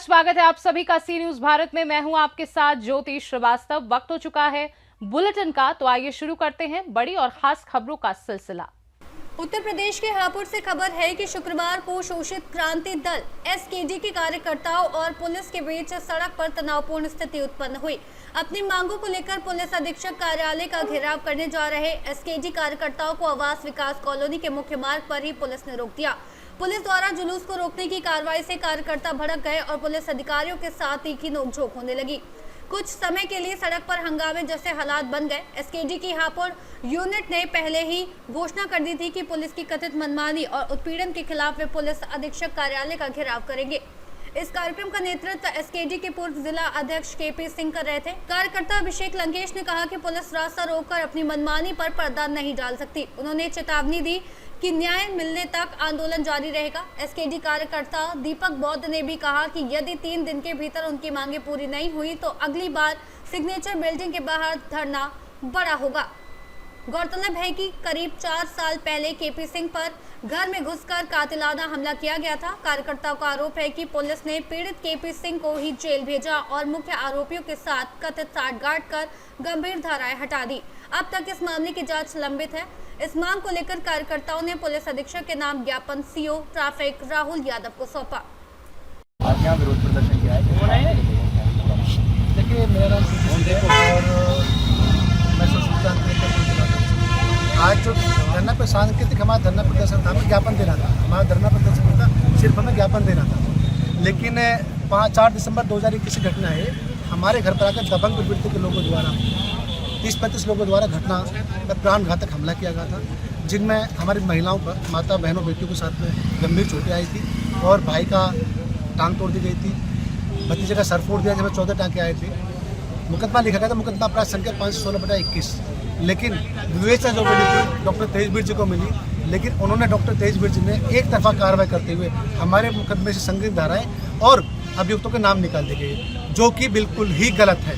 स्वागत है आप सभी का सी न्यूज भारत में। मैं हूं आपके साथ ज्योति श्रीवास्तव। वक्त हो चुका है बुलेटिन का, तो आइए शुरू करते हैं बड़ी और खास खबरों का सिलसिला। उत्तर प्रदेश के हापुड़ से खबर है कि शुक्रवार को शोषित क्रांति दल एसकेडी के कार्यकर्ताओं और पुलिस के बीच सड़क पर तनावपूर्ण स्थिति उत्पन्न हुई। अपनी मांगों को लेकर पुलिस अधीक्षक कार्यालय का घेराव करने जा रहे एसकेडी कार्यकर्ताओं को आवास विकास कॉलोनी के मुख्य मार्ग पर ही पुलिस ने रोक दिया। पुलिस द्वारा जुलूस को रोकने की कार्रवाई से कार्यकर्ता भड़क गए और पुलिस अधिकारियों के साथ तीखी नोकझोंक होने लगी। कुछ समय के लिए सड़क पर हंगामे जैसे हालात बन गए। एसकेडी की हापुड़ यूनिट ने पहले ही घोषणा कर दी थी कि पुलिस की कथित मनमानी और उत्पीड़न के खिलाफ वे पुलिस अधीक्षक कार्यालय का घेराव करेंगे। इस कार्यक्रम का नेतृत्व एसकेडी के पूर्व जिला अध्यक्ष केपी सिंह कर रहे थे। कार्यकर्ता अभिषेक लंकेश ने कहा कि पुलिस रास्ता रोककर अपनी मनमानी पर पर्दा नहीं डाल सकती। उन्होंने चेतावनी दी कि न्याय मिलने तक आंदोलन जारी रहेगा। एसकेडी कार्यकर्ता दीपक बौद्ध ने भी कहा कि यदि 3 दिन के भीतर उनकी मांगे पूरी नहीं हुई तो अगली बार सिग्नेचर बिल्डिंग के बाहर धरना बड़ा होगा। गौरतलब है कि करीब 4 साल पहले केपी सिंह पर घर में घुसकर कातिलाना हमला किया गया था। कार्यकर्ताओं का आरोप है कि पुलिस ने पीड़ित केपी सिंह को ही जेल भेजा और मुख्य आरोपियों के साथ कथित साठगांठ कर गंभीर धाराएं हटा दी। अब तक इस मामले की जांच लंबित है। इस मांग को लेकर कार्यकर्ताओं ने पुलिस अधीक्षक के नाम ज्ञापन सीओ ट्रैफिक राहुल यादव को सौंपा। आज यहाँ विरोध प्रदर्शन किया है। देखिए, मेरा नाम और मैं आज जो धरना पे सांकेतिक हमारा धरना प्रदर्शन था, हमें ज्ञापन देना था। हमारा धरना प्रदर्शन था, सिर्फ हमें ज्ञापन देना था। लेकिन 4 दिसंबर 2021 की घटना है। हमारे घर पर आकर दबंग प्रवृत्ति के लोगों द्वारा 30-35 लोगों द्वारा घटना पर प्राणघातक हमला किया गया था, जिनमें हमारी महिलाओं पर, माता बहनों बेटियों के साथ में गंभीर चोटें आई थी और भाई का टांग तोड़ दी गई थी, भतीजे का सर फोड़ दिया, जिसमें 14 टाँके आए थे। मुकदमा लिखा गया था, मुकदमा अपराध संख्या 516/21। लेकिन विवेचना जो मिली थी डॉक्टर तेजवीर जी को मिली, लेकिन उन्होंने डॉक्टर तेजवीर जी ने एक तरफा कार्रवाई करते हुए हमारे मुकदमे से संगीन धाराएं और अभियुक्तों के नाम निकाल दिए गए, जो कि बिल्कुल ही गलत है।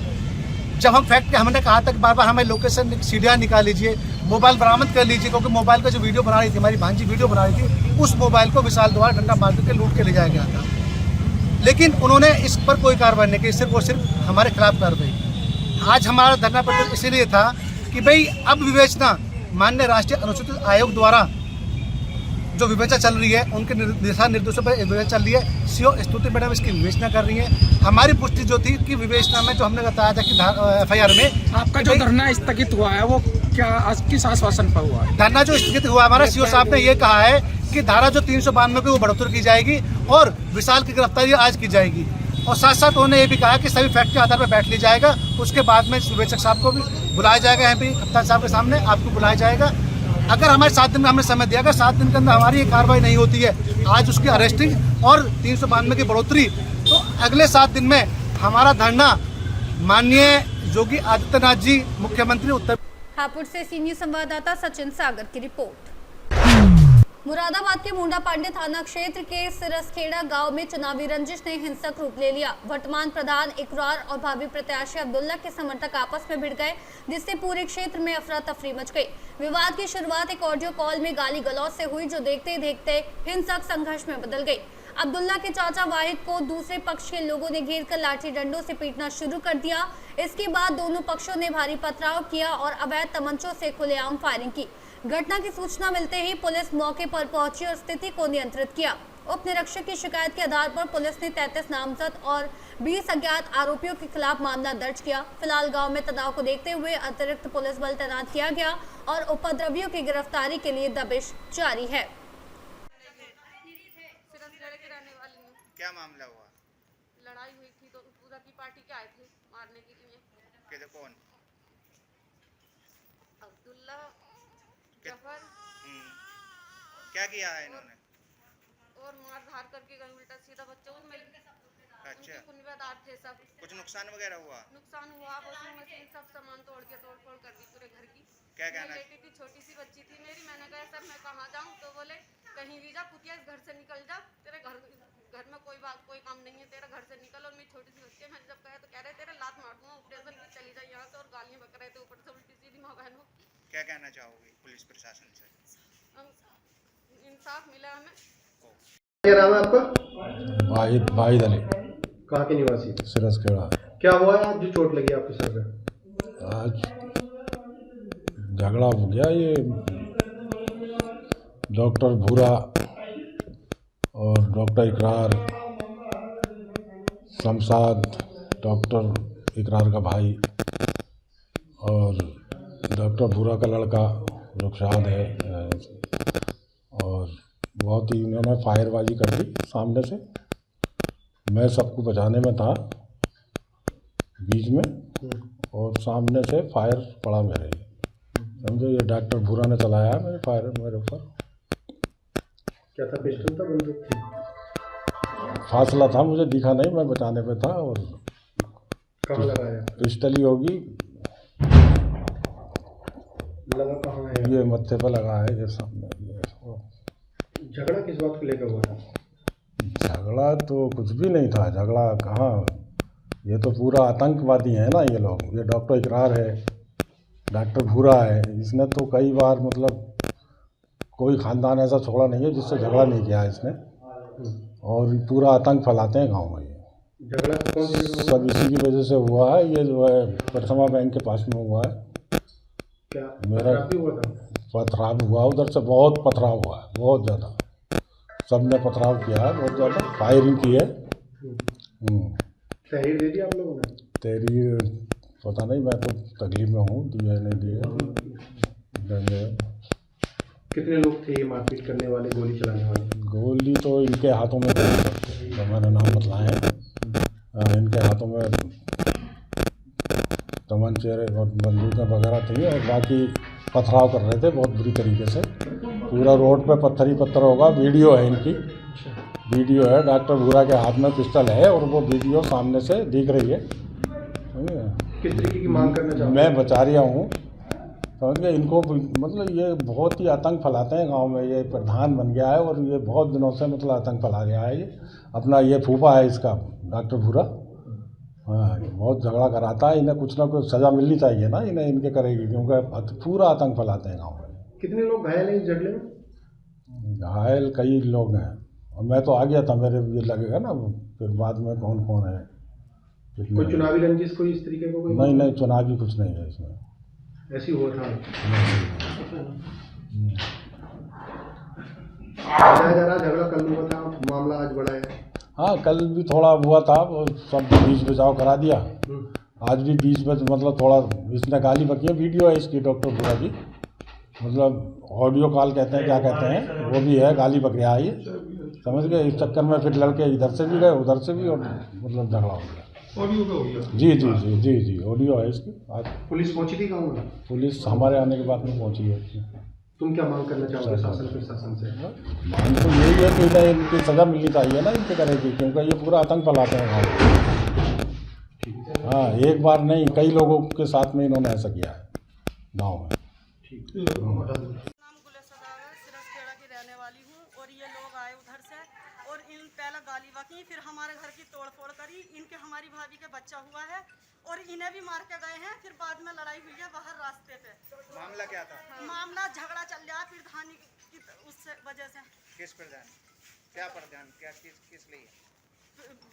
जब हम फैक्ट हमने कहा था कि बार बार हमें लोकेशन सीढ़ियाँ निकाल लीजिए, मोबाइल बरामद कर लीजिए, क्योंकि मोबाइल का जो वीडियो बना रही थी, हमारी भांजी वीडियो बना रही थी, उस मोबाइल को विशाल द्वारा डंडा मार के लूट के ले जाया गया था। लेकिन उन्होंने इस पर कोई कार्रवाई नहीं की, सिर्फ और सिर्फ हमारे खिलाफ कार्रवाई। आज हमारा धरना प्रदर्शन इसीलिए था कि भाई अब विवेचना माननीय राष्ट्रीय अनुसूचित आयोग द्वारा जो विवेचना चल रही है, उनके दिशा निर्देशों पर विवेचना चल रही है। सीओ स्तुति मैडम इसकी विवेचना कर रही है। हमारी पुष्टि जो थी कि विवेचना में जो हमने बताया था कि एफआईआर में आपका जो धरना स्थगित हुआ है वो क्या आज किस आश्वासन पर हुआ है? धरना जो स्थगित हुआ, हमारा सीओ साहब ने ये कहा है कि धारा जो 392 की वो बढ़ोतरी की जाएगी और विशाल की गिरफ्तारी आज की जाएगी। और साथ साथ उन्होंने ये भी कहा कि सभी फैक्ट के आधार पर बैठ ली जाएगा। उसके बाद में विवेचक साहब को भी बुलाया जाएगा, यहाँ पे कप्तान साहब के सामने आपको बुलाया जाएगा। अगर हमारे 7 दिन में हमने समय दिया, अगर 7 दिन के अंदर हमारी ये कार्रवाई नहीं होती है, आज उसकी अरेस्टिंग और 392 की बढ़ोतरी, तो अगले 7 दिन में हमारा धरना माननीय योगी आदित्यनाथ जी मुख्यमंत्री उत्तर। हापुड़ से सीनियर संवाददाता सचिन सागर की रिपोर्ट। मुरादाबाद के मुंडा पांडे थाना क्षेत्र के सिरसखेड़ा गांव में चुनावी रंजिश ने हिंसक रूप ले लिया। वर्तमान प्रधान इकरार और भावी प्रत्याशी अब्दुल्ला के समर्थक आपस में भिड़ गए, जिससे पूरे क्षेत्र में अफरा तफरी मच गई। विवाद की शुरुआत एक ऑडियो कॉल में गाली गलौज से हुई, जो देखते देखते हिंसक संघर्ष में बदल गई। अब्दुल्ला के चाचा वाहिद को दूसरे पक्ष के लोगों ने घेरकर लाठी डंडों से पीटना शुरू कर दिया। इसके बाद दोनों पक्षों ने भारी पथराव किया और अवैध तमंचों से खुलेआम फायरिंग की। घटना की सूचना मिलते ही पुलिस मौके पर पहुंची और स्थिति को नियंत्रित किया। उप निरीक्षक की शिकायत के आधार पर पुलिस ने 33 नामजद और 20 अज्ञात आरोपियों के खिलाफ मामला दर्ज किया। फिलहाल गांव में तनाव को देखते हुए अतिरिक्त पुलिस बल तैनात किया गया और उपद्रवियों की गिरफ्तारी के लिए दबिश जारी है। क्या मामला हुआ? लड़ाई हुई थी तो उधर की पार्टी के आए थे मारने के लिए। किधर कौन? अब्दुल्ला, जफर। क्या किया है इन्होंने? और मार धार करके गए उल्टा सीधा बच्चों में। अच्छा, कुनवेदार थे सब। कुछ नुकसान वगैरह हुआ? नुकसान हुआ, वॉशिंग मशीन सब सामान तोड़ फोड़ कर दी पूरे घर की। क्या कहना? बेटी थी, छोटी सी बच्ची थी मेरी। मैंने कहा सर मैं कहाँ जाऊँ, तो बोले कहीं भी जा, कुतिया इस घर से निकल जा, तेरे घर में कोई काम नहीं है, तेरा घर से निकल। और मेरी छोटी सी बच्ची है, मैंने जब कहा तो कह रहे तेरे लात मार दूंगा, ऑपरेशन की चली जाए यहाँ से, और गालियाँ बक रहे थे ऊपर से उल्टी सीधी माँ बहनों। क्या कहना चाहोगी पुलिस प्रशासन से? इंसाफ मिला हमें। क्या नाम है आपका? वाहिद अली। कहाँ के निवासी? सिरसखेड़ा। क्या हुआ है आज जो चोट लगी आपके सर पे? आज झगड़ा हो गया, ये डॉक्टर भूरा और डॉक्टर इकरार, शमशाद डॉक्टर इकरार का भाई और डॉक्टर भूरा का लड़का रुखसाद है, और बहुत ही उन्होंने फायरबाजी कर दी सामने से। मैं सबको बचाने में था बीच में, और सामने से फायर पड़ा मेरे, समझो ये डॉक्टर भूरा ने चलाया मेरे फायर मेरे ऊपर। क्या था, पिस्टल था, बंदूक थी? फासला था, मुझे दिखा नहीं, मैं बचाने पे था। और कहाँ लगाया? पिस्टल ही होगी, लगा कहाँ है? ये मत्थे पे लगा है, ये सामने। झगड़ा किस बात को लेकर हुआ था? झगड़ा तो कुछ भी नहीं था, झगड़ा कहाँ, ये तो पूरा आतंकवादी है ना ये लोग। ये डॉक्टर इकरार है, डॉक्टर भूरा है, इसने तो कई बार मतलब कोई ख़ानदान ऐसा छोड़ा नहीं है जिससे झगड़ा नहीं किया है इसने, और पूरा आतंक फैलाते हैं गांव में। ये झगड़ा कौन सी जगह हुआ? सब इसी की वजह से हुआ है। ये जो है प्रथमा बैंक के पास में हुआ है। क्या मेरा पथराव भी हुआ था? पथराव हुआ, उधर से बहुत पथराव हुआ है, बहुत ज़्यादा। सब ने पथराव किया है, बहुत ज़्यादा फायरिंग की है। तहरीर दे दी आप लोगों ने? तहरीर पता नहीं, मैं तो तकलीफ में हूँ, दिया नहीं दिया। कितने लोग थे ये मारपीट करने वाले, गोली चलाने वाले? गोली तो इनके हाथों में थी, जो मैंने नाम बतलाए हैं, इनके हाथों में तमंचे और बंदूकें वगैरह थी, और बाकी पथराव कर रहे थे बहुत बुरी तरीके से। पूरा रोड पे पत्थर ही पत्थर होगा। वीडियो है इनकी, वीडियो है, डॉक्टर भूरा के हाथ में पिस्टल है और वो वीडियो सामने से दिख रही है। किस तरीके की मांग करना चाहते? मैं बचा रिया हूँ, समझ गए। इनको मतलब ये बहुत ही आतंक फैलाते हैं गांव में। ये प्रधान बन गया है और ये बहुत दिनों से मतलब आतंक फैला रहा है। ये अपना ये फूफा है इसका, डॉक्टर भूरा। हाँ, बहुत झगड़ा कराता है। इन्हें कुछ ना कुछ सज़ा मिलनी चाहिए ना, इन्हें इनके करेगी, क्योंकि पूरा आतंक फैलाते हैं गाँव में। कितने लोग घायल हैं इस झगड़े में? घायल कई लोग हैं, और मैं तो आ गया था, मेरे ये लगेगा ना फिर बाद में कौन कौन है। कोई चुनावी रंजिश, कोई इस तरीके का? कोई नहीं, चुनावी कुछ नहीं है इसमें, ऐसी हुआ था। बताया जा रहा झगड़ा कल हुआ था, मामला आज बड़ा है। हाँ, कल भी थोड़ा हुआ था, वो सब बीच बचाव करा दिया। आज भी बीच में मतलब थोड़ा इसने गाली बकी है। वीडियो है इसकी, डॉक्टर भूरा की, मतलब ऑडियो कॉल कहते हैं, क्या कहते हैं, वो भी है, गाली बक रहा है ये, समझ गए। इस चक्कर में फिर लड़के इधर से भी गए, उधर से भी, और मतलब झगड़ा हो गया। ऑडियो पे हो गया? जी, ऑडियो है इसकी। आज पुलिस पहुंची थी गाँव में? पुलिस हमारे आने के बाद में पहुंची है। तुम क्या मांग करना चाहोगे शासन प्रशासन से? मांग तो यही है कि इन्हें इनकी सज़ा मिलनी चाहिए ना, इनके करेगी, क्योंकि ये पूरा आतंक फैलाते हैं गाँव में। हाँ, एक बार नहीं, कई लोगों के साथ में इन्होंने ऐसा किया है गाँव में। नाम गुलसदागर, सिरसखेड़ा की रहने वाली हूँ। और ये लोग आए उधर से और इन पहला गाली बकी, फिर हमारे घर की तोड़फोड़ करी। इनके हमारी भाभी के बच्चा हुआ है और इन्हें भी मार के गए हैं। फिर बाद में लड़ाई हुई है बाहर रास्ते पे। मामला क्या था? मामला झगड़ा चल रहा है प्रधानी की उससे वजह से। किस प्रधान? क्या प्रधान? क्या किस लिए?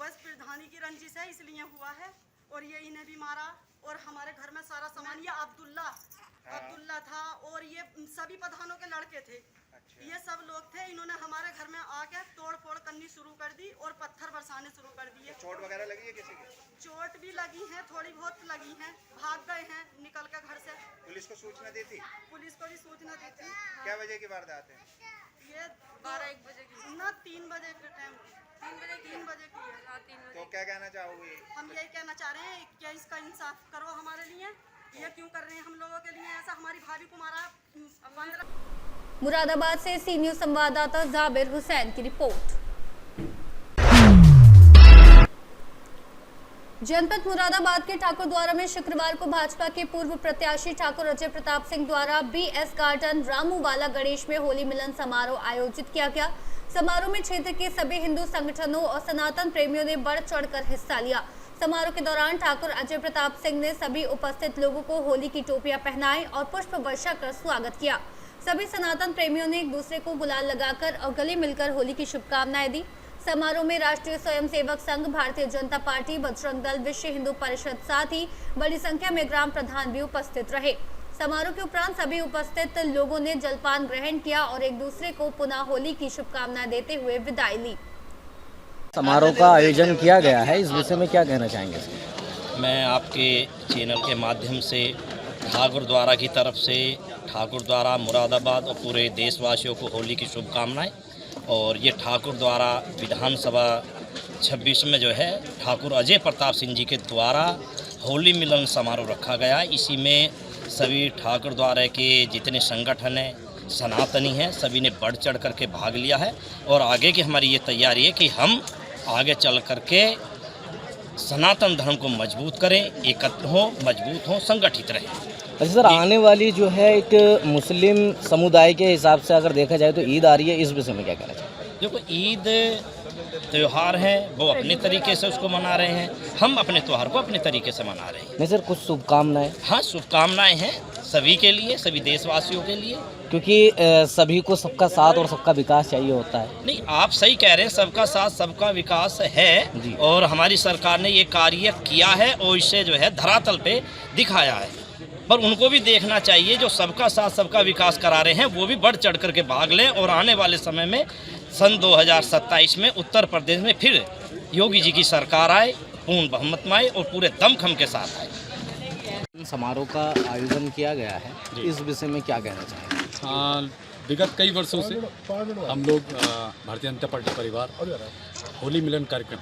बस प्रधानी की रंजिश है, इसलिए हुआ है। और ये इन्हें भी मारा। और हमारे घर में सारा सामान, ये अब्दुल्ला था और ये सभी प्रधानों के लड़के थे। अच्छा। ये सब लोग थे। इन्होंने हमारे घर में आके तोड़ फोड़ करनी शुरू कर दी और पत्थर बरसाने शुरू कर दिए। चोट वगैरह लगी है किसी की? चोट भी लगी है, थोड़ी बहुत लगी है। भाग गए हैं निकल के घर से। पुलिस को सूचना दी थी? पुलिस को भी सूचना दी थी। क्या बजे की वारदात है? ये 12-1 बजे की ना, 3 बजे के टाइम, 3 बजे की है। हाँ, 3 बजे। तो क्या कहना चाहोगे? हम यही कहना चाह रहे हैं कि इसका इंसाफ करो हमारे लिए। ये क्यों कर रहे हैं हम लोगों के लिए ऐसा? हमारी भाभी को मारा 15। मुरादाबाद से सी न्यूज संवाददाता जाबिर हुसैन की रिपोर्ट। जनपद मुरादाबाद के ठाकुर द्वारा में शुक्रवार को भाजपा के पूर्व प्रत्याशी ठाकुर अजय प्रताप सिंह द्वारा BS गार्डन रामूवाला गणेश में होली मिलन समारोह आयोजित किया गया। समारोह में क्षेत्र के सभी हिंदू संगठनों और सनातन प्रेमियों ने बढ़ चढ़कर हिस्सा लिया। समारोह के दौरान ठाकुर अजय प्रताप सिंह ने सभी उपस्थित लोगों को होली की टोपियां पहनाई और पुष्प वर्षा कर स्वागत किया। सभी सनातन प्रेमियों ने एक दूसरे को गुलाल लगाकर और गले मिलकर होली की शुभकामनाएं दी। समारोह में राष्ट्रीय स्वयंसेवक संघ, भारतीय जनता पार्टी, बजरंग दल, विश्व हिंदू परिषद साथ ही बड़ी संख्या में ग्राम प्रधान भी उपस्थित रहे। समारोह के उपरांत सभी उपस्थित लोगों ने जलपान ग्रहण किया और एक दूसरे को पुनः होली की शुभकामनाएं देते हुए विदाई ली। समारोह का आयोजन किया गया है, इस विषय में क्या कहना चाहेंगे? मैं आपके चैनल के माध्यम से ठाकुर द्वारा की तरफ से ठाकुर द्वारा मुरादाबाद और पूरे देशवासियों को होली की शुभकामनाएं। और ये ठाकुर द्वारा विधानसभा 26 में जो है ठाकुर अजय प्रताप सिंह जी के द्वारा होली मिलन समारोह रखा गया। इसी में सभी ठाकुर द्वारा के जितने संगठन हैं, सनातनी हैं, सभी ने बढ़ चढ़ करके भाग लिया है। और आगे की हमारी ये तैयारी है कि हम आगे चल करके सनातन धर्म को मजबूत करें, एकत्र हों, मजबूत हों, संगठित रहें। अच्छा सर, आने वाली जो है एक मुस्लिम समुदाय के हिसाब से अगर देखा जाए तो ईद आ रही है, इस विषय में क्या कहना चाहिए? देखो, ईद त्यौहार है, वो अपने तरीके से उसको मना रहे हैं, हम अपने त्यौहार को अपने तरीके से मना रहे हैं। नहीं सर, कुछ शुभकामनाएं? हाँ, शुभकामनाएं हैं सभी के लिए, सभी देशवासियों के लिए, क्योंकि सभी को सबका साथ और सबका विकास चाहिए होता है। नहीं, आप सही कह रहे हैं, सबका साथ सबका विकास है और हमारी सरकार ने ये कार्य किया है और इसे जो है धरातल पे दिखाया है। पर उनको भी देखना चाहिए, जो सबका साथ सबका विकास करा रहे हैं वो भी बढ़ चढ़ करके भाग लें। और आने वाले समय में सन 2027 में उत्तर प्रदेश में फिर योगी जी की सरकार आए, पूर्ण बहुमत में आए और पूरे दमखम के साथ आए। समारोह का आयोजन किया गया है, इस विषय में क्या कहना चाहेंगे? विगत कई वर्षों से हम लोग भारतीय जनता पार्टी परिवार होली मिलन कार्यक्रम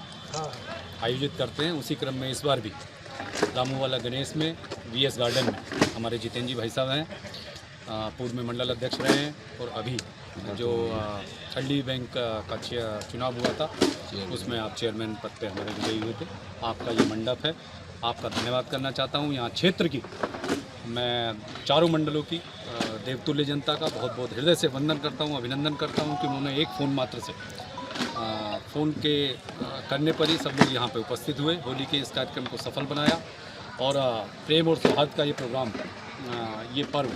आयोजित करते हैं। उसी क्रम में इस बार भी रामूवाला गणेश में VS गार्डन में हमारे जितेंद्र जी भाई साहब हैं, पूर्व में मंडल अध्यक्ष रहे हैं और अभी जो हल्दी बैंक का चुनाव हुआ था उसमें आप चेयरमैन पद पे हमारे विजयी हुए थे। आपका ये मंडप है, आपका धन्यवाद करना चाहता हूँ। यहाँ क्षेत्र की मैं चारों मंडलों की देवतुल्य जनता का बहुत बहुत हृदय से वंदन करता हूँ, अभिनंदन करता हूँ कि उन्होंने एक फ़ोन मात्र से फ़ोन के करने पर ही सब लोग यहाँ पे उपस्थित हुए, होली के इस कार्यक्रम को सफल बनाया। और प्रेम और सौहार्द का ये प्रोग्राम, ये पर्व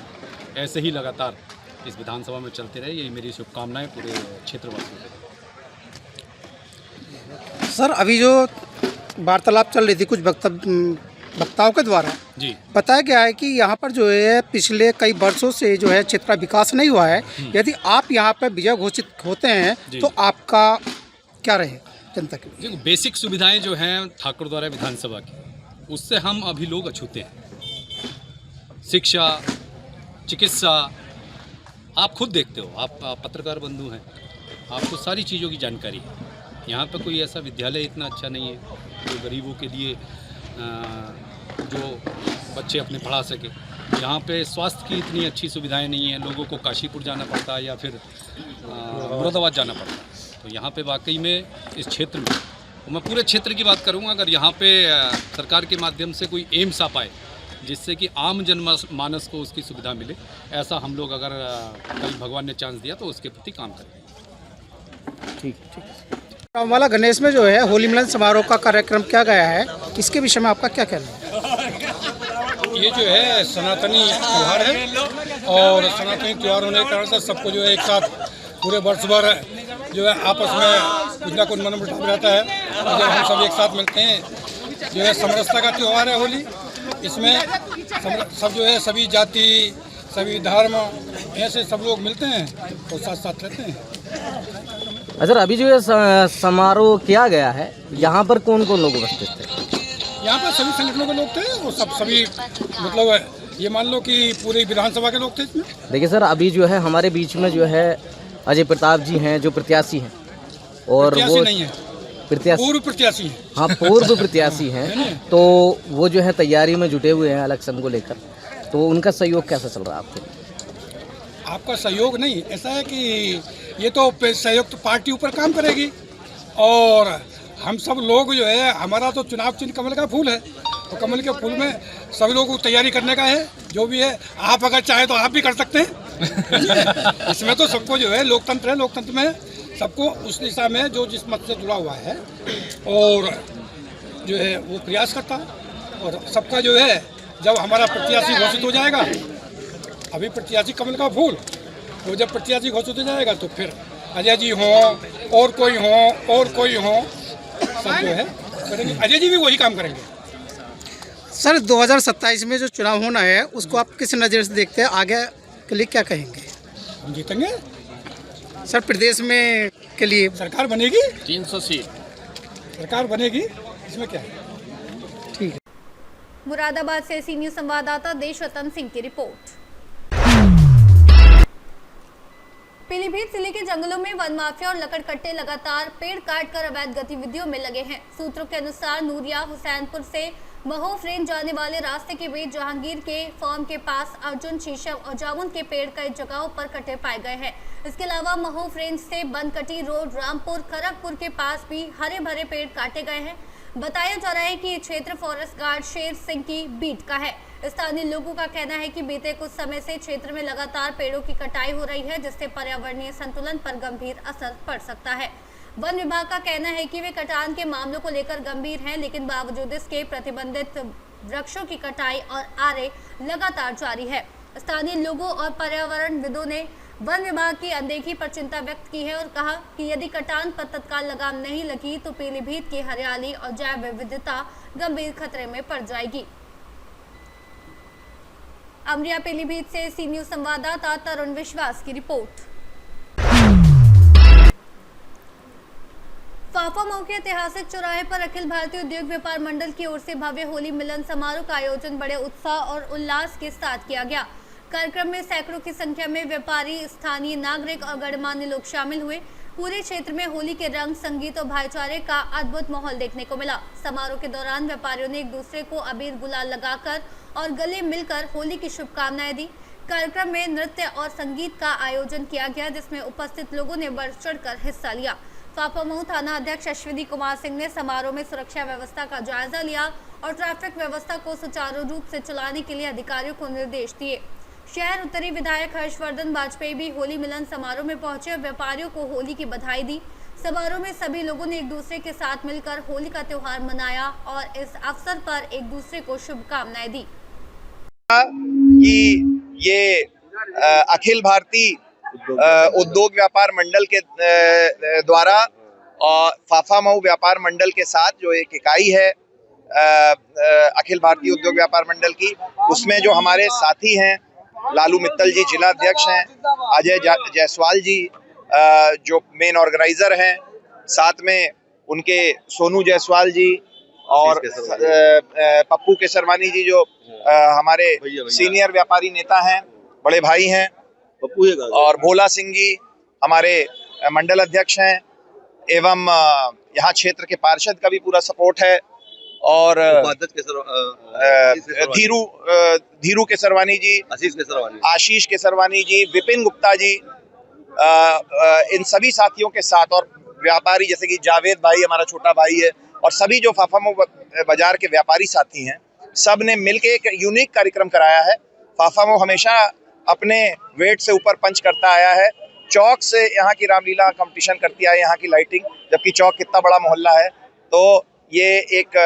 ऐसे ही लगातार इस विधानसभा में चलते रहे, यही मेरी शुभकामनाएं पूरे क्षेत्रवासियों को। सर, अभी जो वार्तालाप चल रही थी कुछ वक्ताओं के द्वारा जी बताया गया है कि यहाँ पर जो है पिछले कई वर्षों से जो है क्षेत्र का विकास नहीं हुआ है। यदि आप यहाँ पर विजय घोषित होते हैं तो आपका क्या रहे जनता के? देखो, बेसिक सुविधाएं जो हैं ठाकुर द्वारा विधानसभा की, उससे हम अभी लोग अछूते हैं। शिक्षा, चिकित्सा, आप खुद देखते हो, आप पत्रकार बंधु हैं, आपको सारी चीज़ों की जानकारी है। यहाँ पर कोई ऐसा विद्यालय इतना अच्छा नहीं है जो गरीबों के लिए जो बच्चे अपने पढ़ा सके। यहाँ पे स्वास्थ्य की इतनी अच्छी सुविधाएं नहीं है, लोगों को काशीपुर जाना पड़ता है या फिर मुरादाबाद जाना पड़ता है। तो यहाँ पे वाकई में इस क्षेत्र में, मैं पूरे क्षेत्र की बात करूँगा, अगर यहाँ पे सरकार के माध्यम से कोई एम्स आ पाए जिससे कि आम जनमानस को उसकी सुविधा मिले, ऐसा हम लोग अगर कल भगवान ने चांस दिया तो उसके प्रति काम करें। ठीक। रामवाला गणेश में जो है होली मिलन समारोह का कार्यक्रम किया गया है, इसके विषय में आपका क्या कहना है? ये जो है सनातनी त्यौहार है और सनातनी त्यौहार होने के कारण से सबको जो है एक साथ पूरे वर्ष भर जो है आपस में कुछ ना कुछ मनमुटाव रहता है। और जब हम सब एक साथ मिलते हैं, जो है समरसता का त्यौहार है होली। इसमें सब जो है सभी जाति, सभी धर्म, ऐसे सब लोग मिलते हैं और साथ साथ रहते हैं। अच्छा, अभी जो है समारोह किया गया है, यहाँ पर कौन कौन लोग उपस्थित थे? यहाँ पर सभी संगठनों के लोग थे और सभी मतलब ये मान लो कि पूरी विधानसभा के लोग थे इसमें। देखिए सर, अभी जो है हमारे बीच में जो है अजय प्रताप जी हैं जो प्रत्याशी हैं, और वो नहीं है, पूर्व प्रत्याशी हैं। हाँ, पूर्व प्रत्याशी हैं। तो वो जो है तैयारी में जुटे हुए हैं इलेक्शन को लेकर, तो उनका सहयोग कैसा चल रहा है आपके? आपका सहयोग नहीं, ऐसा है कि ये तो सहयोग तो पार्टी ऊपर काम करेगी और हम सब लोग जो है, हमारा तो चुनाव चिन्ह कमल का फूल है, तो कमल के फूल में सभी लोगों को तैयारी करने का है। जो भी है, आप अगर चाहे तो आप भी कर सकते हैं। इसमें तो सबको जो है लोकतंत्र है, लोकतंत्र में सबको उस दिशा में जो जिस मत से जुड़ा हुआ है और जो है वो प्रयास करता है। और सबका जो है, जब हमारा प्रत्याशी घोषित हो जाएगा, अभी प्रत्याशी कमल का फूल, तो जब प्रत्याशी घोषित हो जाएगा तो फिर अजय जी हों और कोई हों सब जो है करेंगे। अजय जी भी वही काम करेंगे। सर 2027 में जो चुनाव होना है उसको आप किस नज़र से देखते हैं, आगे के लिए क्या कहेंगे? हम जीतेंगे सर प्रदेश में के लिए सरकार बनेगी, 300 सीट सरकार बनेगी, इसमें क्या है। ठीक है। मुरादाबाद से सी न्यूज संवाददाता देशरतन सिंह की रिपोर्ट। पीलीभीत जिले के जंगलों में वन माफिया और लकड़कट्टे लगातार पेड़ काटकर अवैध गतिविधियों में लगे हैं। सूत्रों के अनुसार नूरिया हुसैनपुर से महोफ रेंज जाने वाले रास्ते के बीच जहांगीर के फार्म के पास अर्जुन, शीशम और जामुन के पेड़ कई जगहों पर कटे पाए गए हैं। इसके अलावा महोफ रेंज से बनकटी रोड रामपुर खरगपुर के पास भी हरे भरे पेड़ काटे गए हैं। बताया जा रहा है कि ये क्षेत्र फॉरेस्ट गार्ड शेर सिंह की बीट का है। स्थानीय लोगों का कहना है कि बीते कुछ समय से क्षेत्र में लगातार पेड़ों की कटाई हो रही है, जिससे पर्यावरणीय संतुलन पर गंभीर असर पड़ सकता है। वन विभाग का कहना है कि वे कटान के मामलों को लेकर गंभीर हैं, लेकिन बावजूद इसके प्रतिबंधित वृक्षों की कटाई और आरे लगातार जारी है। स्थानीय लोगों और पर्यावरणविदों ने वन विभाग की अनदेखी पर चिंता व्यक्त की है और कहा कि यदि कटान पर तत्काल लगाम नहीं लगी तो पीलीभीत की हरियाली और जैव विविधता गंभीर खतरे में पड़ जाएगी। अमरिया पीलीभीत से सी न्यूज संवाददाता तरुण विश्वास की रिपोर्ट। फाफा मऊ के ऐतिहासिक चौराहे पर अखिल भारतीय उद्योग व्यापार मंडल की ओर से भव्य होली मिलन समारोह का आयोजन बड़े उत्साह और उल्लास के साथ किया गया। कार्यक्रम में सैकड़ों की संख्या में व्यापारी, स्थानीय नागरिक और गणमान्य लोग शामिल हुए। पूरे क्षेत्र में होली के रंग, संगीत और भाईचारे का अद्भुत माहौल देखने को मिला। समारोह के दौरान व्यापारियों ने एक दूसरे को अबीर गुलाल लगाकर और गले मिलकर होली की शुभकामनाएं दी। कार्यक्रम में नृत्य और संगीत का आयोजन किया गया, जिसमें उपस्थित लोगों ने बढ़ चढ़कर हिस्सा लिया। फाफा मऊ थाना अध्यक्ष अश्विनी कुमार सिंह ने समारोह में सुरक्षा व्यवस्था का जायजा लिया और ट्रैफिक व्यवस्था को सुचारू रूप से चलाने के लिए अधिकारियों को निर्देश दिए। शहर उत्तरी विधायक हर्षवर्धन वाजपेयी भी होली मिलन समारोह में पहुंचे और व्यापारियों को होली की बधाई दी। समारोह में सभी लोगों ने एक दूसरे के साथ मिलकर होली का त्योहार मनाया और इस अवसर पर एक दूसरे को शुभकामनाएं दी। कि ये अखिल भारतीय उद्योग व्यापार मंडल के द्वारा और फाफा मऊ व्यापार मंडल के साथ जो एक इकाई है अखिल भारतीय उद्योग व्यापार मंडल की, उसमें जो हमारे साथी हैं लालू मित्तल जी जिला अध्यक्ष हैं, अजय जायसवाल जी जो मेन ऑर्गेनाइजर हैं, साथ में उनके सोनू जायसवाल जी और पप्पू केसरवानी जी जो हमारे सीनियर व्यापारी नेता हैं, बड़े भाई हैं, और भोला सिंह जी हमारे मंडल अध्यक्ष हैं, एवं यहाँ क्षेत्र के पार्षद का भी पूरा सपोर्ट है, और धीरू केसरवानी जी, आशीष केसरवानी जी, विपिन गुप्ता जी, इन सभी साथियों के साथ, और व्यापारी जैसे कि जावेद भाई हमारा छोटा भाई है, और सभी जो फाफा मऊ बाजार के व्यापारी साथी हैं, सब ने मिलकर एक यूनिक कार्यक्रम कराया है। फाफा मऊ हमेशा अपने वेट से ऊपर पंच करता आया है। चौक से यहाँ की रामलीला कंपटीशन करती आई, यहाँ की लाइटिंग, जबकि चौक कितना बड़ा मोहल्ला है। तो ये एक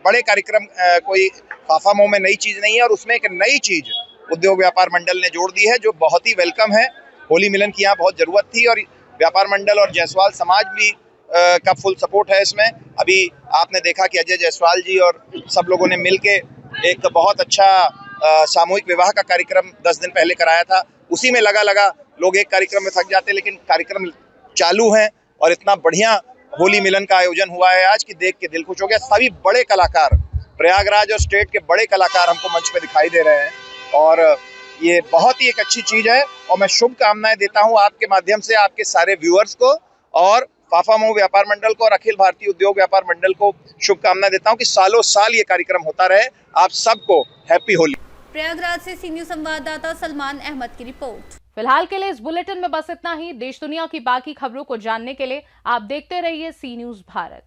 बड़े कार्यक्रम कोई फाफा मऊ में नई चीज नहीं है, और उसमें एक नई चीज उद्योग व्यापार मंडल ने जोड़ दी है जो बहुत ही वेलकम है। होली मिलन की यहाँ बहुत जरूरत थी और व्यापार मंडल और जायसवाल समाज भी का फुल सपोर्ट है इसमें। अभी आपने देखा कि अजय जायसवाल जी और सब लोगों ने मिलके एक बहुत अच्छा सामूहिक विवाह का कार्यक्रम 10 दिन पहले कराया था। उसी में लगा लोग एक कार्यक्रम में थक जाते, लेकिन कार्यक्रम चालू है और इतना बढ़िया होली मिलन का आयोजन हुआ है आज कि देख के दिल खुश हो गया। सभी बड़े कलाकार, प्रयागराज और स्टेट के बड़े कलाकार हमको मंच पे दिखाई दे रहे हैं और ये बहुत ही एक अच्छी चीज है। और मैं शुभकामनाएं देता हूं आपके माध्यम से आपके सारे व्यूअर्स को, और फाफा मऊ व्यापार मंडल को और अखिल भारतीय उद्योग व्यापार मंडल को शुभकामनाएं देता हूं कि सालों साल ये कार्यक्रम होता रहे। आप सबको हैप्पी होली। प्रयागराज से सी न्यूज संवाददाता सलमान अहमद की रिपोर्ट। फिलहाल के लिए इस बुलेटिन में बस इतना ही। देश दुनिया की बाकी खबरों को जानने के लिए आप देखते रहिए सी न्यूज भारत।